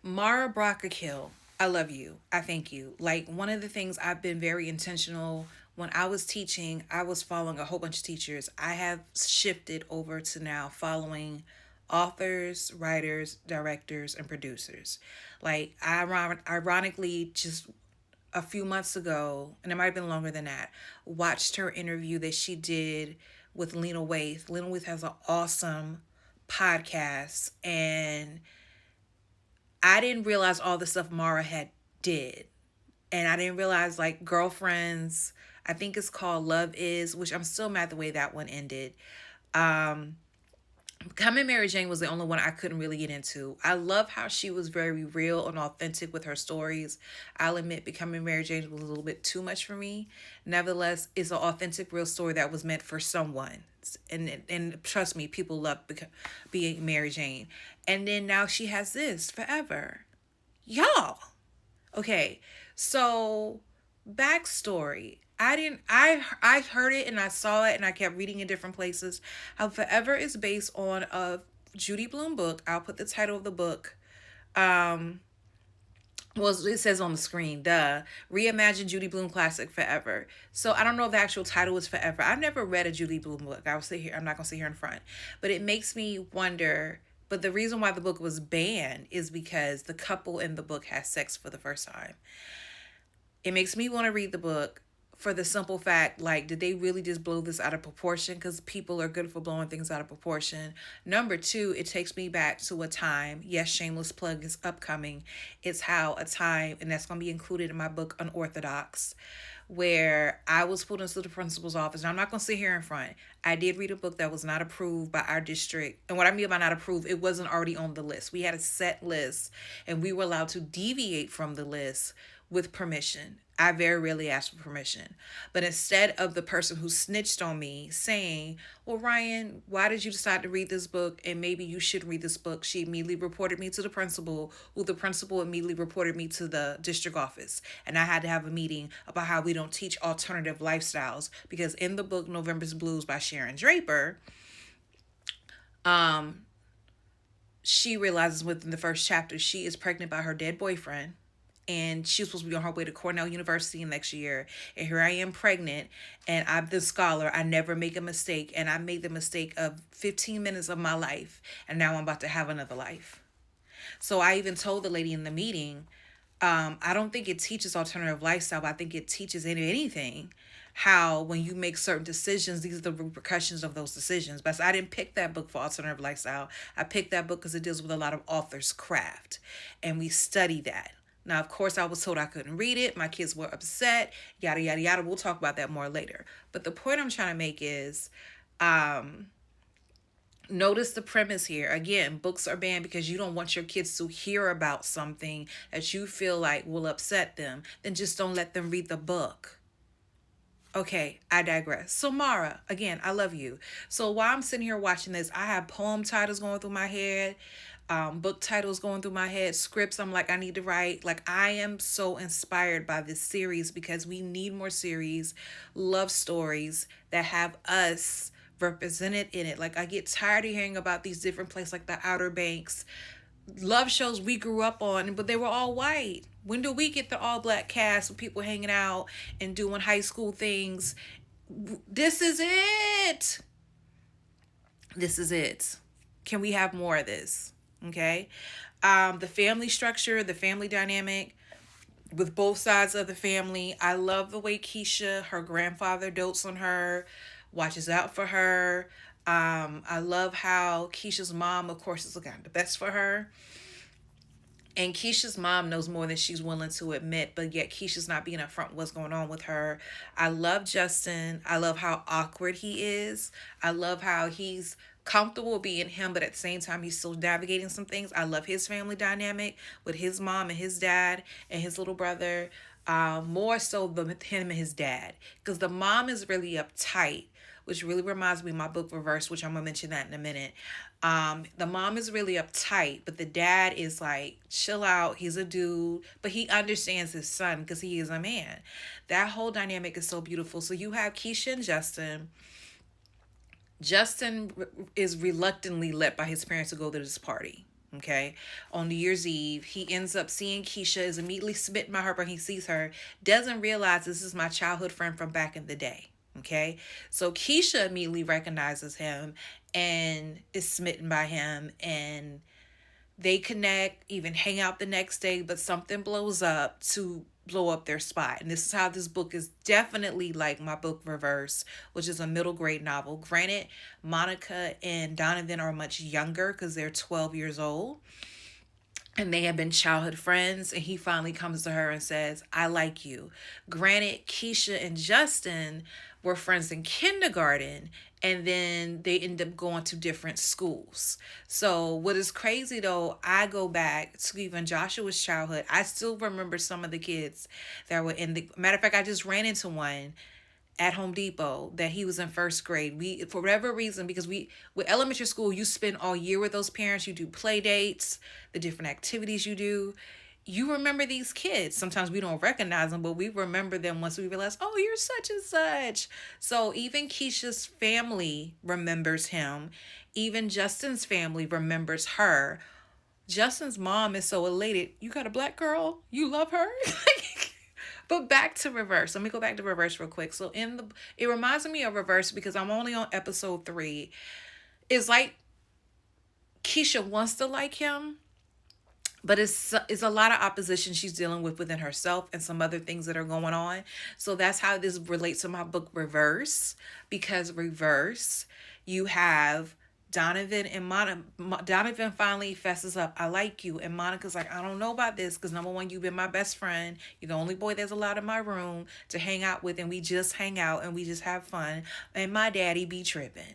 Mara Brock Akil, I love you. I thank you. Like, one of the things I've been very intentional when I was teaching, I was following a whole bunch of teachers. I have shifted over to now following authors, writers, directors, and producers. Like, ironically, just a few months ago, and it might have been longer than that, watched her interview that she did with Lena Waithe. Lena Waithe has an awesome podcast, and I didn't realize all the stuff Mara had did. And I didn't realize, like, Girlfriends, I think it's called Love Is, which I'm still mad the way that one ended. Um, Becoming Mary Jane was the only one I couldn't really get into. I love how she was very real and authentic with her stories. I'll admit Becoming Mary Jane was a little bit too much for me. Nevertheless, it's an authentic, real story that was meant for someone. And trust me, people love being Mary Jane. And then now she has this forever. Y'all. Okay, so backstory. I heard it and I saw it and I kept reading in different places. How Forever is based on a Judy Blume book. I'll put the title of the book. Um well, it says on the screen, duh. Reimagine Judy Blume classic Forever. So I don't know if the actual title is Forever. I've never read a Judy Blume book. I will sit here. I'm not gonna sit here in front, but it makes me wonder. But the reason why the book was banned is because the couple in the book has sex for the first time. It makes me want to read the book for the simple fact, like, did they really just blow this out of proportion? Because people are good for blowing things out of proportion. Number two, it takes me back to a time. Yes, shameless plug is upcoming. It's how a time, and that's going to be included in my book, Unorthodox, where I was pulled into the principal's office. Now, I'm not going to sit here in front. I did read a book that was not approved by our district. And what I mean by not approved, it wasn't already on the list. We had a set list, and we were allowed to deviate from the list with permission. I very rarely ask for permission. But instead of the person who snitched on me saying, well, Ryan, why did you decide to read this book? And maybe you should read this book. She immediately reported me to the principal, who the principal immediately reported me to the district office. And I had to have a meeting about how we don't teach alternative lifestyles. Because in the book, November's Blues by Sharon Draper, um, she realizes within the first chapter she is pregnant by her dead boyfriend, and she was supposed to be on her way to Cornell University next year. And here I am pregnant, and I'm the scholar. I never make a mistake, and I made the mistake of 15 minutes of my life, and now I'm about to have another life. So I even told the lady in the meeting, I don't think it teaches alternative lifestyle, but I think it teaches anything how when you make certain decisions, these are the repercussions of those decisions. But I didn't pick that book for alternative lifestyle. I picked that book because it deals with a lot of authors' craft, and we study that. Now, of course, I was told I couldn't read it. My kids were upset, yada, yada, yada. We'll talk about that more later. But the point I'm trying to make is, um, notice the premise here. Again, books are banned because you don't want your kids to hear about something that you feel like will upset them. Then just don't let them read the book. Okay, I digress. So, Mara, again, I love you. So, while I'm sitting here watching this, I have poem titles going through my head, book titles going through my head, scripts I'm like, I need to write. Like, I am so inspired by this series because we need more series, love stories that have us represented in it. Like, I get tired of hearing about these different places like the Outer Banks, love shows we grew up on, but they were all white. When do we get the all black cast with people hanging out and doing high school things? This is it. This is it. Can we have more of this? Okay. The family structure, the family dynamic with both sides of the family. I love the way Keisha, her grandfather, dotes on her, watches out for her. I love how Keisha's mom, of course, is looking out the best for her. And Keisha's mom knows more than she's willing to admit, but yet Keisha's not being upfront what's going on with her. I love Justin. I love how awkward he is. I love how he's comfortable being him, but at the same time, he's still navigating some things. I love his family dynamic with his mom and his dad and his little brother. More so than him and his dad, because the mom is really uptight, which really reminds me of my book Reverse, which I'm gonna mention that in a minute. The mom is really uptight, but the dad is like, chill out. He's a dude, but he understands his son because he is a man. That whole dynamic is so beautiful. So you have Keisha and Justin. Justin is reluctantly let by his parents to go to this party. Okay. On New Year's Eve, he ends up seeing Keisha, is immediately smitten by her, but he sees her, doesn't realize this is my childhood friend from back in the day. Okay. So Keisha immediately recognizes him and is smitten by him, and they connect, even hang out the next day, but something blows up to blow up their spot. And this is how this book is definitely like my book Reverse, which is a middle grade novel. Granted, Monica and Donovan are much younger because they're 12 years old, and they have been childhood friends, and he finally comes to her and says, I like you. Granted, Keisha and Justin were friends in kindergarten, and then they end up going to different schools. So what is crazy though, I go back to even Joshua's childhood. I still remember some of the kids that were in the, matter of fact, I just ran into one at Home Depot that he was in first grade. We, for whatever reason, because we, with elementary school, you spend all year with those parents. You do play dates, the different activities you do. You remember these kids. Sometimes we don't recognize them, but we remember them once we realize, oh, you're such and such. So even Keisha's family remembers him. Even Justin's family remembers her. Justin's mom is so elated. You got a black girl? You love her? But back to Reverse. Let me go back to Reverse real quick. So in the, it reminds me of Reverse because I'm only on episode 3. It's like Keisha wants to like him, but it's a lot of opposition she's dealing with within herself and some other things that are going on. So that's how this relates to my book Reverse, because Reverse, you have Donovan and Monica. Donovan finally fesses up, I like you, and Monica's like, I don't know about this because number one, you've been my best friend, you're the only boy that's allowed in my room to hang out with, and we just hang out and we just have fun, and my daddy be tripping.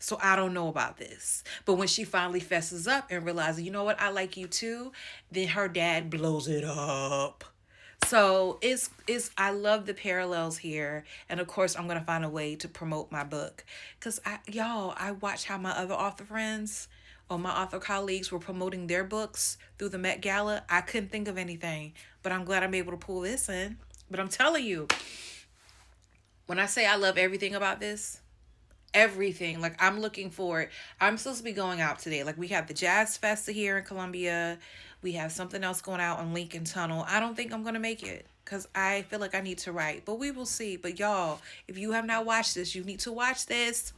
So I don't know about this. But when she finally fesses up and realizes, you know what, I like you too, then her dad blows it up. So it's I love the parallels here. And of course I'm gonna find a way to promote my book. Cause I watch how my other author friends or my author colleagues were promoting their books through the Met Gala. I couldn't think of anything. But I'm glad I'm able to pull this in. But I'm telling you, when I say I love everything about this, everything. Like I'm looking forward. I'm supposed to be going out today. Like we have the Jazz Festa here in Columbia. We have something else going out in Lincoln Tunnel. I don't think I'm gonna make it because I feel like I need to write. But we will see. But y'all, if you have not watched this, you need to watch this.